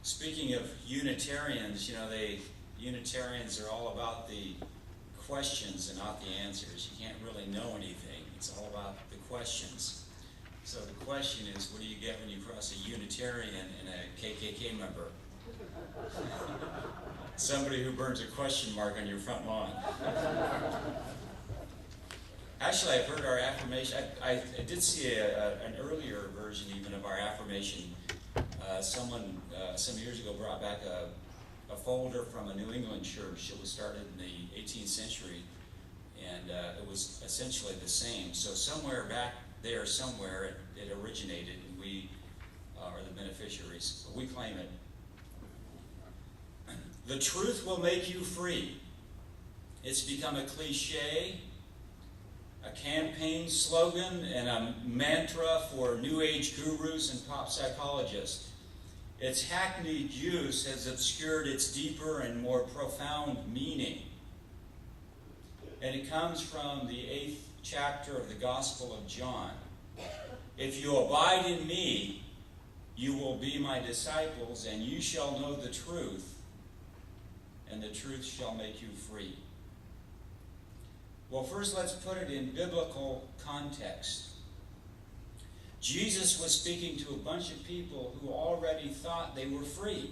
Speaking of Unitarians, Unitarians are all about the questions and not the answers. You can't really know anything. It's all about the questions. So the question is, what do you get when you cross a Unitarian and a KKK member? Somebody who burns a question mark on your front lawn. Actually, I've heard our affirmation. I did see an earlier version even of our affirmation. Someone some years ago brought back a folder from a New England church. It was started in the 18th century, and it was essentially the same. So somewhere back there, it originated, and we are the beneficiaries. But we claim it. The truth will make you free. It's become a cliche, a campaign slogan, and a mantra for New Age gurus and pop psychologists. Its hackneyed use has obscured its deeper and more profound meaning. And it comes from the 8th chapter of the Gospel of John. If you abide in me, you will be my disciples, and you shall know the truth, and the truth shall make you free. Well, first let's put it in biblical context. Jesus was speaking to a bunch of people who already thought they were free.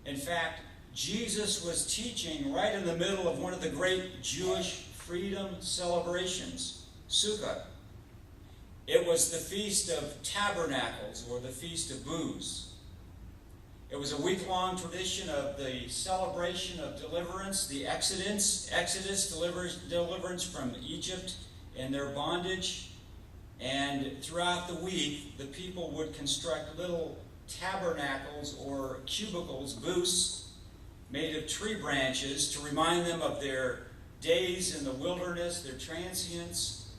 In fact, Jesus was teaching right in the middle of one of the great Jewish freedom celebrations, Sukkot. It was the Feast of Tabernacles, or the Feast of Booths. It was a week-long tradition of the celebration of deliverance, the Exodus, deliverance from Egypt and their bondage. And throughout the week, the people would construct little tabernacles or cubicles, booths, made of tree branches to remind them of their days in the wilderness, their transience,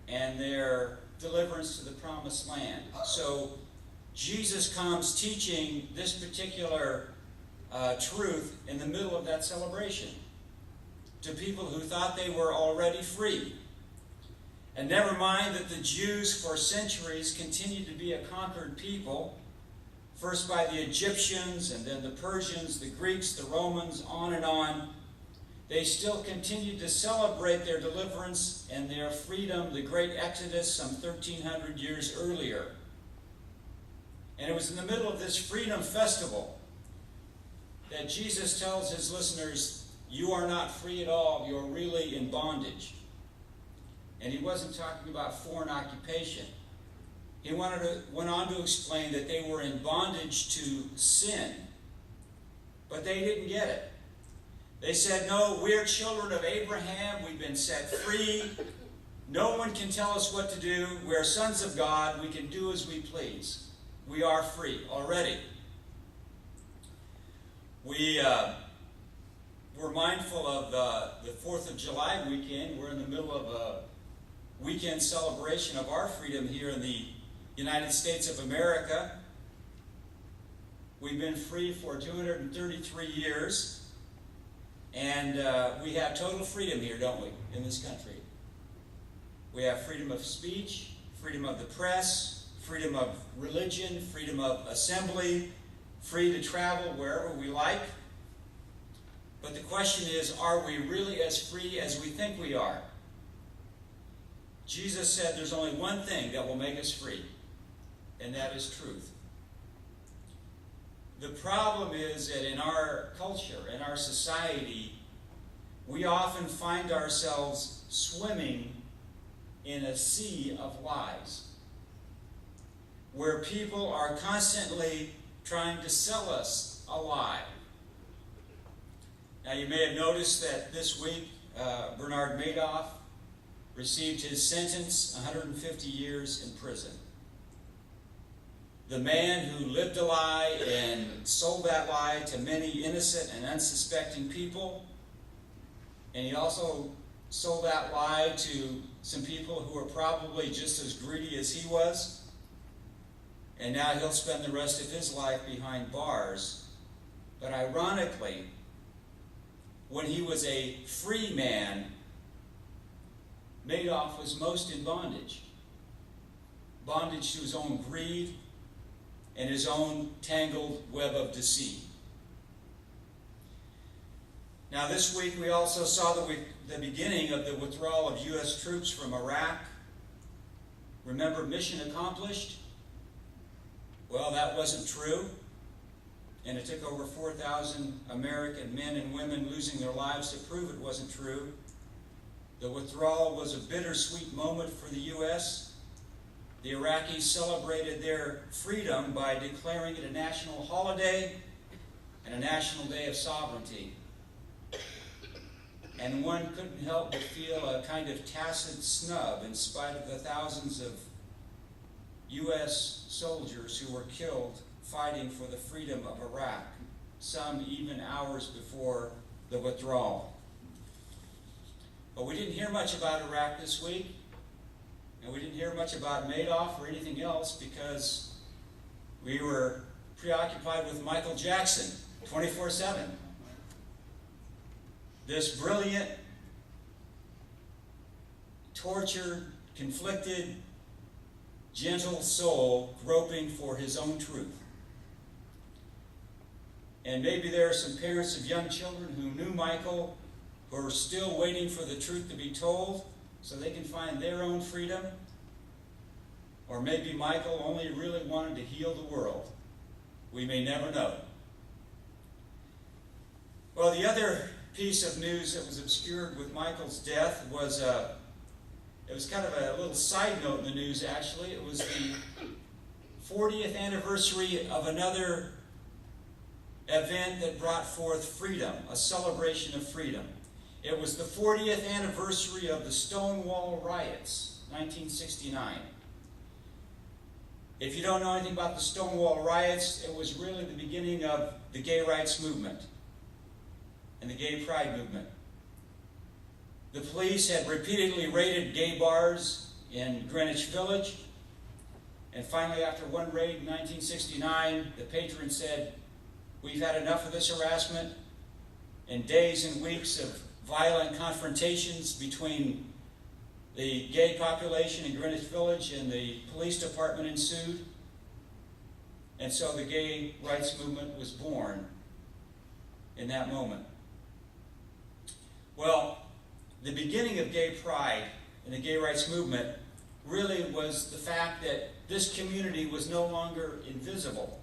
and their deliverance to the promised land. So Jesus comes teaching this particular truth in the middle of that celebration to people who thought they were already free. And never mind that the Jews for centuries continued to be a conquered people, first by the Egyptians and then the Persians, the Greeks, the Romans, on and on. They still continued to celebrate their deliverance and their freedom, the great Exodus, some 1,300 years earlier. And it was in the middle of this freedom festival that Jesus tells his listeners, you are not free at all, you're really in bondage. And he wasn't talking about foreign occupation. He went on to explain that they were in bondage to sin. But they didn't get it. They said, no, we're children of Abraham. We've been set free. No one can tell us what to do. We're sons of God. We can do as we please. We are free already. We're mindful of the 4th of July weekend. We're in the middle of a weekend celebration of our freedom here in the United States of America. We've been free for 233 years, and we have total freedom here, don't we, in this country? We have freedom of speech, freedom of the press, freedom of religion, freedom of assembly, free to travel wherever we like. But the question is, are we really as free as we think we are? Jesus said there's only one thing that will make us free, and that is truth. The problem is that in our culture, in our society, we often find ourselves swimming in a sea of lies, where people are constantly trying to sell us a lie. Now, you may have noticed that this week, Bernard Madoff received his sentence, 150 years in prison. The man who lived a lie and sold that lie to many innocent and unsuspecting people, and he also sold that lie to some people who were probably just as greedy as he was, and now he'll spend the rest of his life behind bars. But ironically, when he was a free man, Madoff was most in bondage. Bondage to his own greed, in his own tangled web of deceit. Now this week we also saw the beginning of the withdrawal of U.S. troops from Iraq. Remember, mission accomplished? Well, that wasn't true. And it took over 4,000 American men and women losing their lives to prove it wasn't true. The withdrawal was a bittersweet moment for the U.S. The Iraqis celebrated their freedom by declaring it a national holiday and a national day of sovereignty. And one couldn't help but feel a kind of tacit snub in spite of the thousands of U.S. soldiers who were killed fighting for the freedom of Iraq, some even hours before the withdrawal. But we didn't hear much about Iraq this week, and we didn't hear much about Madoff or anything else because we were preoccupied with Michael Jackson 24/7. This brilliant, tortured, conflicted, gentle soul groping for his own truth. And maybe there are some parents of young children who knew Michael, who are still waiting for the truth to be told so they can find their own freedom. Or maybe Michael only really wanted to heal the world. We may never know. Well, the other piece of news that was obscured with Michael's death was it was kind of a little side note in the news, actually. It was the 40th anniversary of another event that brought forth freedom, a celebration of freedom. It was the 40th anniversary of the Stonewall Riots, 1969. If you don't know anything about the Stonewall Riots, it was really the beginning of the gay rights movement and the gay pride movement. The police had repeatedly raided gay bars in Greenwich Village, and finally, after one raid in 1969, the patron said, "We've had enough of this harassment," and days and weeks of violent confrontations between the gay population in Greenwich Village and the police department ensued. And so the gay rights movement was born in that moment. Well, the beginning of gay pride and the gay rights movement really was the fact that this community was no longer invisible.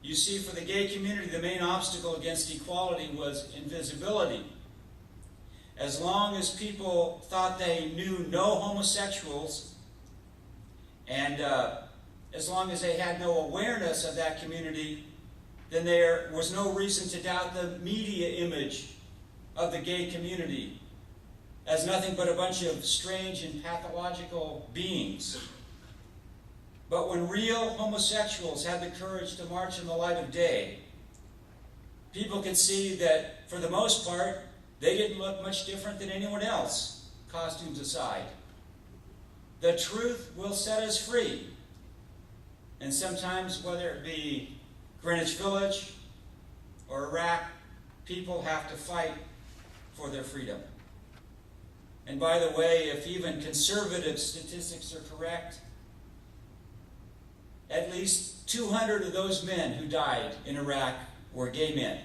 You see, for the gay community, the main obstacle against equality was invisibility. As long as people thought they knew no homosexuals, and as long as they had no awareness of that community, then there was no reason to doubt the media image of the gay community as nothing but a bunch of strange and pathological beings. But when real homosexuals had the courage to march in the light of day, people could see that, for the most part, they didn't look much different than anyone else, costumes aside. The truth will set us free. And sometimes, whether it be Greenwich Village or Iraq, people have to fight for their freedom. And by the way, if even conservative statistics are correct, at least 200 of those men who died in Iraq were gay men.